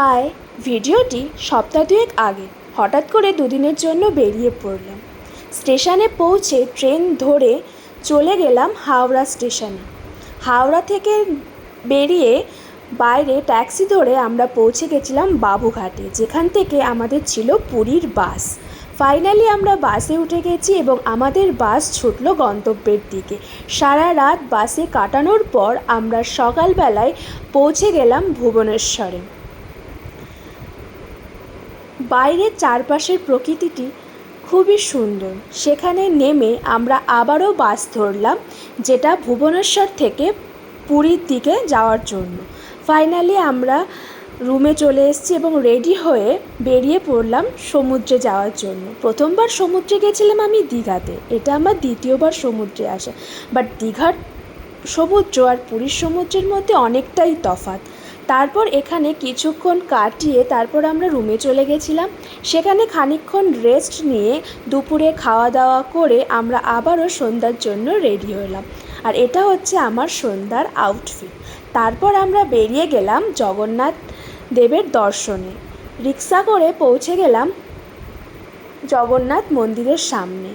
High, ভিডিওটি সপ্তাহ দুয়েক আগে হঠাৎ করে দুদিনের জন্য বেরিয়ে পড়লাম। স্টেশনে পৌঁছে ট্রেন ধরে চলে গেলাম হাওড়া স্টেশনে। হাওড়া থেকে বেরিয়ে বাইরে ট্যাক্সি ধরে আমরা পৌঁছে গেছিলাম বাবুঘাটে, যেখান থেকে আমাদের ছিল পুরীর বাস। ফাইনালি আমরা বাসে উঠে গেছি এবং আমাদের বাস ছুটল গন্তব্যের দিকে। সারা রাত বাসে কাটানোর পর আমরা সকালবেলায় পৌঁছে গেলাম ভুবনেশ্বরে। বাইরের চারপাশের প্রকৃতিটি খুবই সুন্দর। সেখানে নেমে আমরা আবারও বাস ধরলাম, যেটা ভুবনেশ্বর থেকে পুরীর দিকে যাওয়ার জন্য। ফাইনালি আমরা রুমে চলে এসেছি এবং রেডি হয়ে বেরিয়ে পড়লাম সমুদ্রে যাওয়ার জন্য। প্রথমবার সমুদ্রে গেছিলাম আমি দীঘাতে, এটা আমার দ্বিতীয়বার সমুদ্রে আসা। বাট দীঘার সমুদ্র আর পুরীর সমুদ্রের মধ্যে অনেকটাই তফাৎ। তারপর এখানে কিছুক্ষণ কাটিয়ে তারপর আমরা রুমে চলে গেছিলাম। সেখানে খানিকক্ষণ রেস্ট নিয়ে দুপুরে খাওয়া দাওয়া করে আমরা আবারও সন্ধ্যার জন্য রেডি হলাম। আর এটা হচ্ছে আমার সন্ধ্যার আউটফিট। তারপর আমরা বেরিয়ে গেলাম জগন্নাথ দেবের দর্শনে। রিক্সা করে পৌঁছে গেলাম জগন্নাথ মন্দিরের সামনে।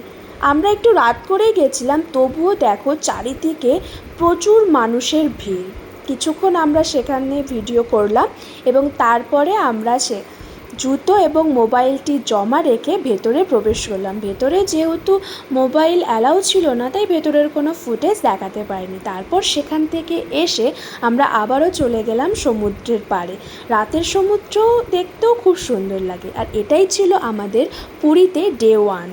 আমরা একটু রাত করেই গেছিলাম, তবুও দেখো চারিদিকে প্রচুর মানুষের ভিড়। কিছুক্ষণ আমরা সেখানে ভিডিও করলাম এবং তারপরে আমরা জুতো এবং মোবাইলটি জমা রেখে ভেতরে প্রবেশ করলাম। ভেতরে যেহেতু মোবাইল অ্যালাউ ছিল না, তাই ভেতরের কোনো ফুটেজ দেখাতে পারিনি। তারপর সেখান থেকে এসে আমরা আবারও চলে গেলাম সমুদ্রের পাড়ে। রাতের সমুদ্র দেখতেও খুব সুন্দর লাগে। আর এটাই ছিল আমাদের পুরীতে ডে 1।